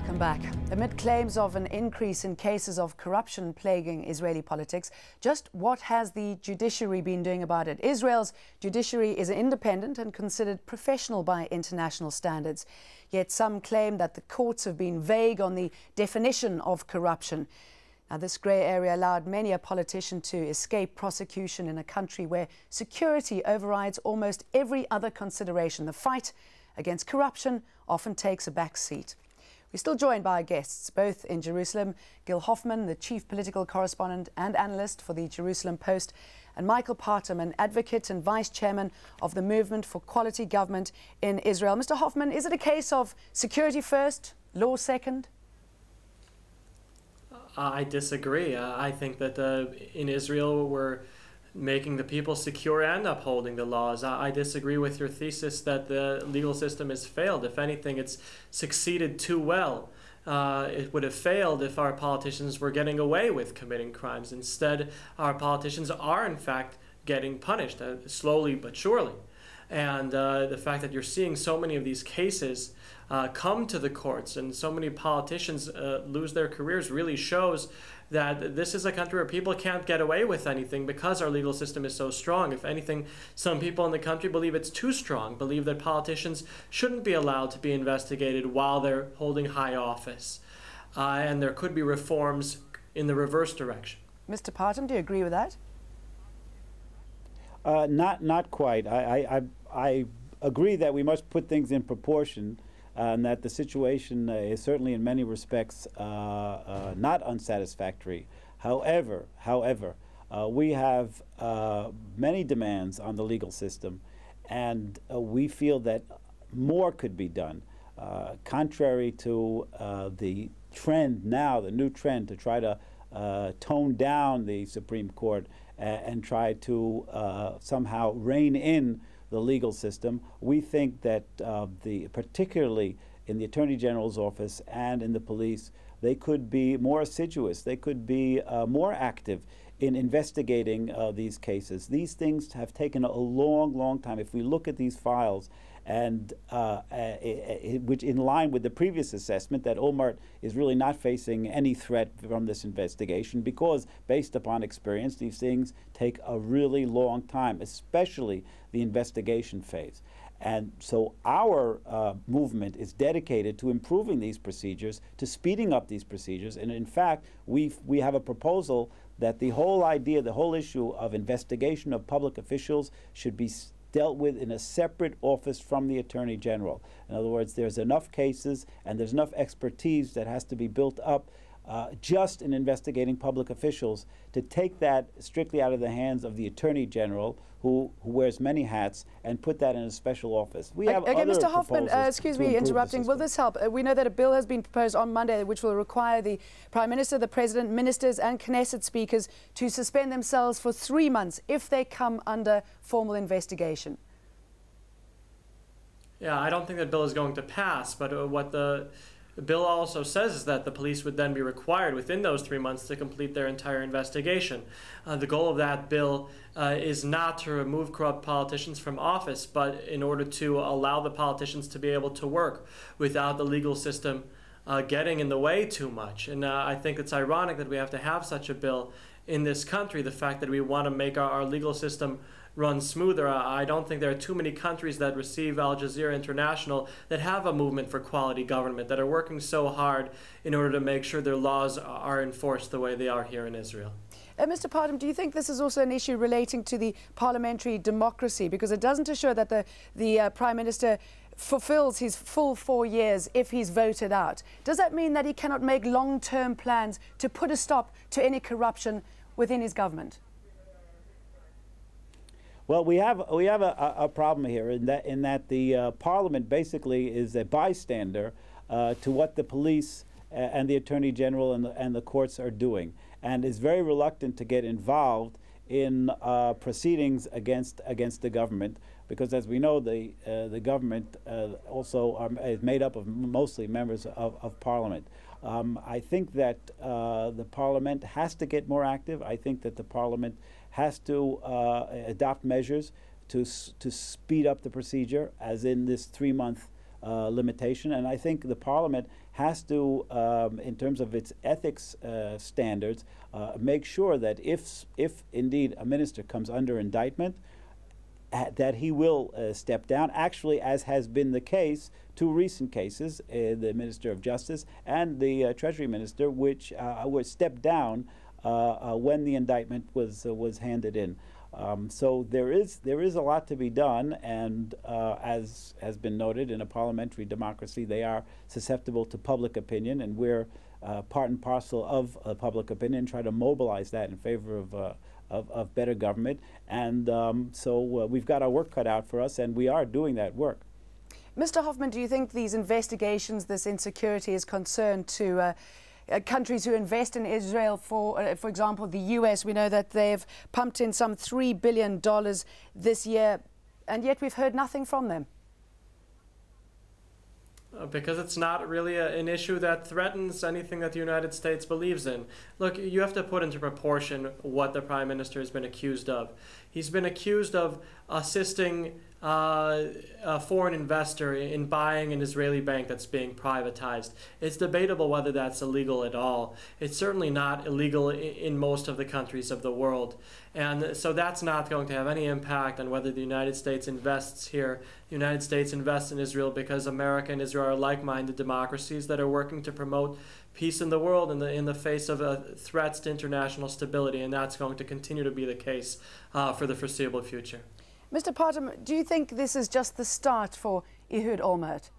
Welcome back. Amid claims of an increase in cases of corruption plaguing Israeli politics, just what has the judiciary been doing about it? Israel's judiciary is independent and considered professional by international standards. Yet some claim that the courts have been vague on the definition of corruption. Now, this grey area allowed many a politician to escape prosecution in a country where security overrides almost every other consideration. The fight against corruption often takes a back seat. We're still joined by our guests, both in Jerusalem, Gil Hoffman, the chief political correspondent and analyst for the Jerusalem Post, and Michael Parham, an advocate and vice chairman of the Movement for Quality Government in Israel. Mr. Hoffman, is it a case of security first, law second? I disagree. I think that in Israel we're making the people secure and upholding the laws. I disagree with your thesis that the legal system has failed. If anything, it's succeeded too well. It would have failed if our politicians were getting away with committing crimes. Instead, our politicians are, in fact, getting punished, slowly but surely. And the fact that you're seeing so many of these cases come to the courts and so many politicians lose their careers really shows that this is a country where people can't get away with anything because our legal system is so strong. If anything, some people in the country believe it's too strong, believe that politicians shouldn't be allowed to be investigated while they're holding high office. And there could be reforms in the reverse direction. Mr. Parham, do you agree with that? Not quite. I agree that we must put things in proportion, and that the situation is certainly in many respects not unsatisfactory. However, we have many demands on the legal system, and we feel that more could be done. Contrary to the trend now, the new trend to try to tone down the Supreme Court and try to somehow rein in the legal system, we think that particularly in the Attorney General's office and in the police, they could be more assiduous, they could be more active in investigating these cases. These things have taken a long time. If we look at these files, and which in line with the previous assessment that Olmert is really not facing any threat from this investigation, because based upon experience, these things take a really long time, especially the investigation phase. And so our movement is dedicated to improving these procedures, to speeding up these procedures. And in fact, we have a proposal that the whole idea, the whole issue of investigation of public officials should be dealt with in a separate office from the Attorney General. In other words, there's enough cases and there's enough expertise that has to be built up just in investigating public officials to take that strictly out of the hands of the Attorney General, who wears many hats, and put that in a special office. We have other Mr. Hoffman, excuse me interrupting. Will this help? We know that a bill has been proposed on Monday which will require the Prime Minister, the President, ministers and Knesset speakers to suspend themselves for 3 months if they come under formal investigation. Yeah, I don't think that bill is going to pass, but what the bill also says is that the police would then be required within those 3 months to complete their entire investigation. The goal of that bill is not to remove corrupt politicians from office, but in order to allow the politicians to be able to work without the legal system getting in the way too much. And I think it's ironic that we have to have such a bill in this country, the fact that we want to make our legal system run smoother. I don't think there are too many countries that receive Al Jazeera International that have a movement for quality government, that are working so hard in order to make sure their laws are enforced the way they are here in Israel. Mr. Parham, do you think this is also an issue relating to the parliamentary democracy? Because it doesn't assure that the Prime Minister fulfills his full 4 years if he's voted out. Does that mean that he cannot make long-term plans to put a stop to any corruption within his government? Well, we have a problem here in that the Parliament basically is a bystander to what the police and the Attorney General and the courts are doing, and is very reluctant to get involved in proceedings against the government, because as we know, the government also is made up of mostly members of Parliament. I think that the Parliament has to get more active. I think that the Parliament has to adopt measures to speed up the procedure, as in this 3-month limitation. And I think the Parliament has to, in terms of its ethics standards, make sure that if indeed a minister comes under indictment, that he will step down, actually, as has been the case, two recent cases, the Minister of Justice and the Treasury Minister, which were stepped down when the indictment was handed in. So there is a lot to be done, and as has been noted, in a parliamentary democracy, they are susceptible to public opinion, and we're part and parcel of public opinion, try to mobilize that in favor of better government. And so we've got our work cut out for us, and we are doing that work. Mr. Hoffman, do you think these investigations, this insecurity, is concerned to countries who invest in Israel? For example, the US, we know that they've pumped in some $3 billion this year, and yet we've heard nothing from them. Because it's not really an issue that threatens anything that the United States believes in. Look, you have to put into proportion what the Prime Minister has been accused of. He's been accused of assisting a foreign investor in buying an Israeli bank that's being privatized. It's debatable whether that's illegal at all. It's certainly not illegal in most of the countries of the world. And so that's not going to have any impact on whether the United States invests here. The United States invests in Israel because America and Israel are like-minded democracies that are working to promote peace in the world in the face of threats to international stability, and that's going to continue to be the case for the foreseeable future. Mr. Parham, do you think this is just the start for Olmert?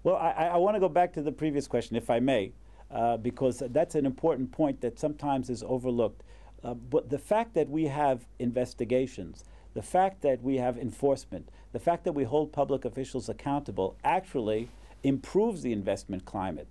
Well, I want to go back to the previous question, if I may, because that's an important point that sometimes is overlooked. But the fact that we have investigations, the fact that we have enforcement, the fact that we hold public officials accountable actually improves the investment climate.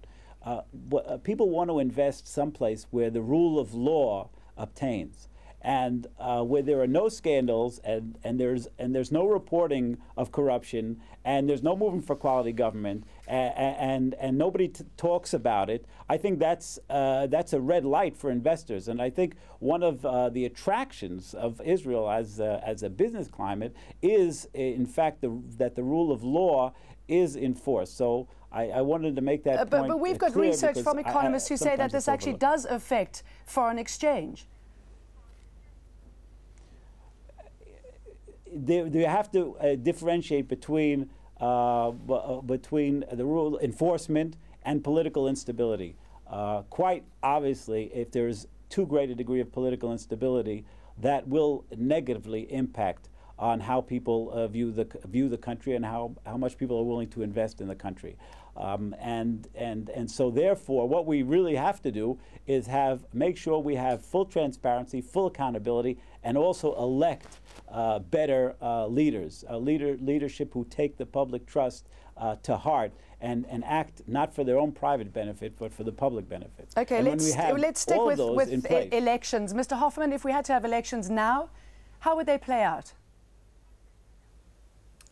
People want to invest someplace where the rule of law obtains, and where there are no scandals, and there's no reporting of corruption, and there's no movement for quality government, and nobody talks about it. I think that's a red light for investors, and I think one of the attractions of Israel as a business climate is, in fact, that the rule of law is enforced. So I wanted to make that point. But we've got research from economists who say that this actually does affect foreign exchange. You have to differentiate between the rule enforcement and political instability. Quite obviously, if there's too great a degree of political instability, that will negatively impact on how people view the country and how much people are willing to invest in the country. And so therefore, what we really have to do is make sure we have full transparency, full accountability, and also elect better leaders, leadership who take the public trust to heart and act not for their own private benefit, but for the public benefit. Okay, let's stick with elections. Mr. Hoffman, if we had to have elections now, how would they play out?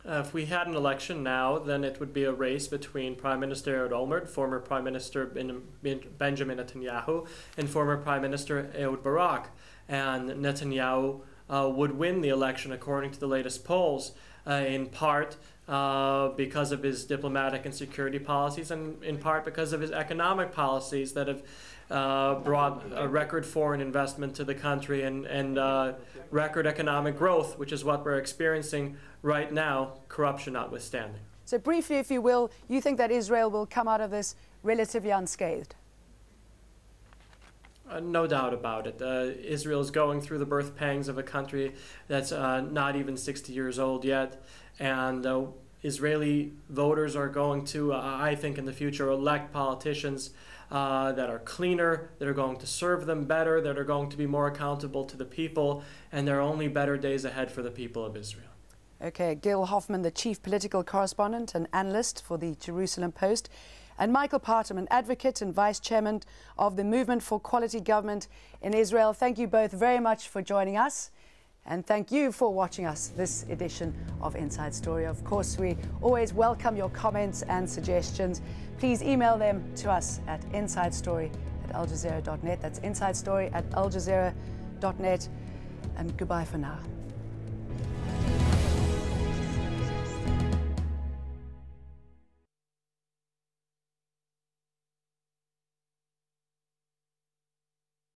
If we had an election now, then it would be a race between Prime Minister Olmert, former Prime Minister Benjamin Netanyahu, and former Prime Minister Ehud Barak. And Netanyahu would win the election according to the latest polls, in part because of his diplomatic and security policies, and in part because of his economic policies that have brought a record foreign investment to the country and record economic growth, which is what we're experiencing right now, corruption notwithstanding. So briefly, if you will, you think that Israel will come out of this relatively unscathed? No doubt about it. Israel is going through the birth pangs of a country that's not even 60 years old yet, and Israeli voters are going to, I think in the future, elect politicians that are cleaner, that are going to serve them better, that are going to be more accountable to the people, and there are only better days ahead for the people of Israel. Okay, Gil Hoffman, the chief political correspondent and analyst for the Jerusalem Post, and Michael Parham, an advocate and vice chairman of the Movement for Quality Government in Israel. Thank you both very much for joining us, and thank you for watching us this edition of Inside Story. Of course, we always welcome your comments and suggestions. Please email them to us at insidestory@aljazeera.net. That's insidestory@aljazeera.net. And goodbye for now.